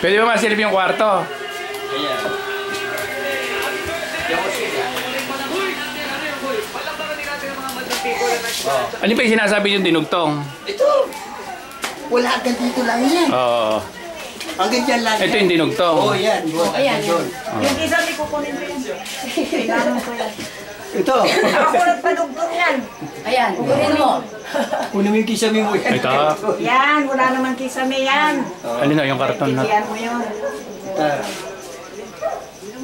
Pwede ba masilip yung kwarto? Ayan. Ano pa yung sinasabi yung dinugtong? Ito. Wala hanggang dito lang yan. Oo. Hanggang dyan lang. Ito yung dinugtong. Oo, yan. Ayan, yan. Oh. Yung isa, may kukunin ko yan. Kailangan ko yan. Ito. Ako nagpadugtong yan. Ayan, kukunin mo. Kunin mo yung kisame mo yan. Ito. Yan, wala naman kisame yan. Ano na yung karton na? Tigiyan mo yun.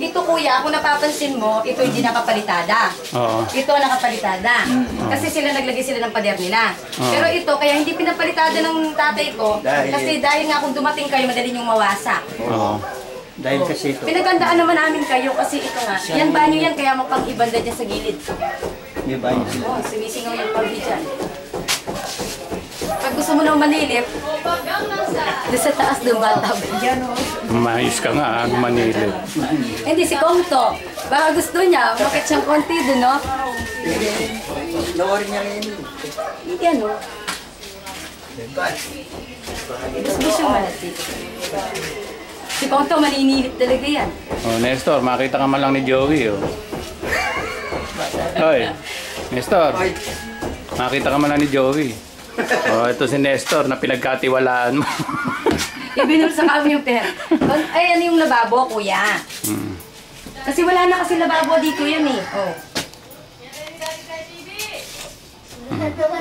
Ito kuya, kung napapansin mo, ito hindi nakapalitada. Oo. Ito nakapalitada. Kasi sila naglagay sila ng pader nila. Pero ito, kaya hindi pinapalitada ng tatay ko. Kasi dahil nga kung dumating kayo, madali yung mawasak. Oo. Dahil kasi ito. Pinagandaan naman namin kayo kasi ito nga. Yan banyo yan, kaya mapag-ibanda dyan sa gilid. May banyo sila. Oo, sumisingaw yung pambi dyan. Pag gusto mo nang manilip, doon sa taas ng bathtub. Yan o. Mais ka nga, manilip. Hindi, si Kongto. Baka gusto niya, makit siyang konti doon, no? Lawari niya rin. Yan o. Gusto siyang malati. Si Kongto, maninihit talaga yan. Oh, Nestor, makita ka man lang ni Joey, oh. Hoy, Nestor. Makita ka man lang ni Joey. Oh, ito si Nestor na pinagkatiwalaan mo. Ibinul sa kami yung pera. Ay, ano yung lababo, kuya? Kasi wala na kasi lababo dito yan eh. Oh.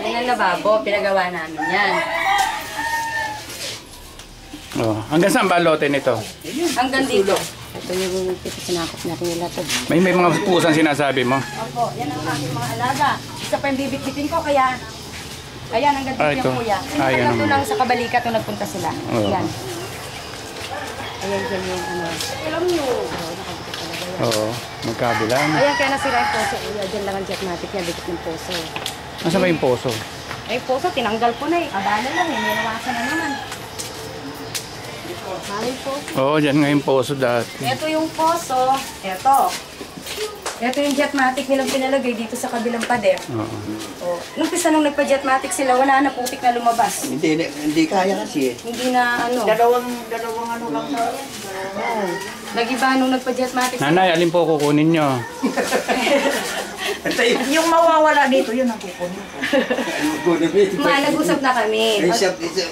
Yan ang lababo, pinagawa namin yan. Oh, hanggang saan ba ang lote nito? Hanggang dito. Ito yung sinakop natin yung latod. May mga pusang sinasabi mo. Opo, yan ang aking mga alaga. Isa pa yung bibit-bitin ko, kaya... Ayan, hanggang dito yung kuya. Ayan Ito lang sa Kabalikat nung nagpunta sila. Oo. Yan. Ayan, dyan yung ano. Alam nyo. Oo, magkabila. Ayan, kaya nasira yung poso. Kuya, dyan lang ang jetmatic niya, dikit yung poso. Nasaan ba yung poso? Ay, poso, tinanggal ko na eh. Abala lang eh, may nawasan na naman. Ay, poso. Oo, dyan nga yung poso dati. Ito yung poso. Ito yung jetmatic nilang pinalagay dito sa kabilang pader. Oo. Oh. Nung pisa nung nagpa-jetmatic sila, wala na putik na lumabas. Hindi kaya kasi. Hindi na ano. Dalawang ano lang daw yan. Nag-iba nung nagpa-jetmatic sila. Nanay, alin po kukunin nyo? Yung mawawala dito, yun ang kukunin ko. Ma, nag-usap na kami.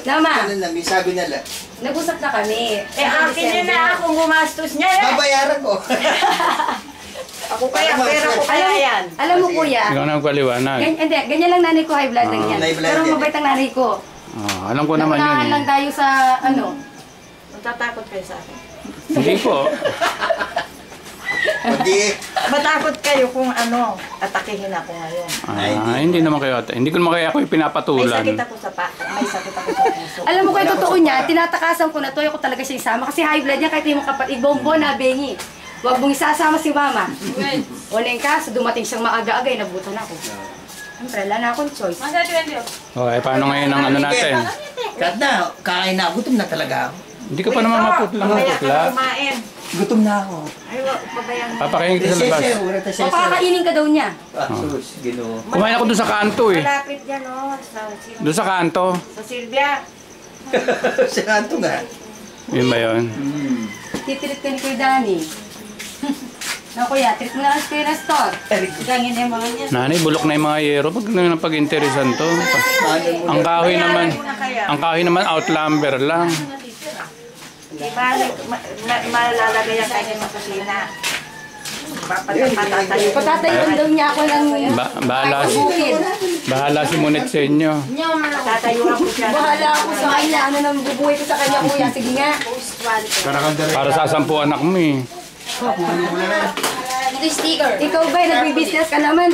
Nama, May sabi nila. nag-usap na kami. Akin yun na akong gumastos niya eh. Babayaran ko. Ako kaya, pera ko kaya yan. Alam mo kuya, Ikaw na magpaliwanag. hindi, ganyan lang nanay ko, high blood lang yan. high blood Pero yan. mabait ang nanay ko. Oh, alam ko naman yun Nakunahan lang eh. tayo sa ano. Matatakot kayo sa akin. Hindi po. Hindi. Matakot kayo kung ano, atakihin ako ngayon. Hindi naman kayo. Hindi ko naman kaya ako May pinapatulan. sakit ako sa may sakit ako sa puso. Alam mo kayo, totoo niya, tinatakasan ko na to, ko talaga siya isama. Kasi high blood niya, kahit yung kapatid, bombo na bengi. Huwag mong isasama si mama. Wala yung kaso, dumating siyang maaga-agay, nabutan ako. Siyempre, wala na akong choice. Oh, paano ngayon ang ano natin? Kahit na, kain na. Gutom na talaga ako. Hindi ka pa naman maputla. Kumain. Gutom na ako. Ay, pabayaan mo. Papakain kita sa labas. O pakakainin ka daw niya. Sus, ginoo. Kumain ako doon sa kanto eh. Malapit yan, oh. Doon sa kanto. Sa Silvia. Sa kanto nga. Yun ba yun? Titirit ka ni Kuya Dani. Na kuya, treat mo na lang si Kuya Nestor. Gangin na yung mga niya. Nanay, bulok na yung mga yero. Pag pag-interesan to. Ang kahoy naman outlamber lang. Diba, malalagay yan kayo ng kusina. Papatatayo. Patatayuan daw niya ako ng bukid. Bahala si Monet sa inyo. Tatayuan ko siya. Bahala ako sa kanya. Ano nang bubuhay ko sa kanya, kuya. Sige nga. Para sa 10 anak mo eh. Ito yung sticker. Ikaw ba, nagbi-business ka naman.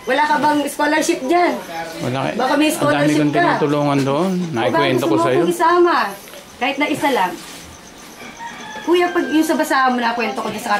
Wala ka bang scholarship dyan? Wala ka. Baka may Ang dami scholarship kong ka. tinutulungan doon. Nakikwento ko sa'yo. Baka gusto mo akong isama. Kahit na isa lang. Kuya, pag yung sa basahan mo na kwento ko dyan sa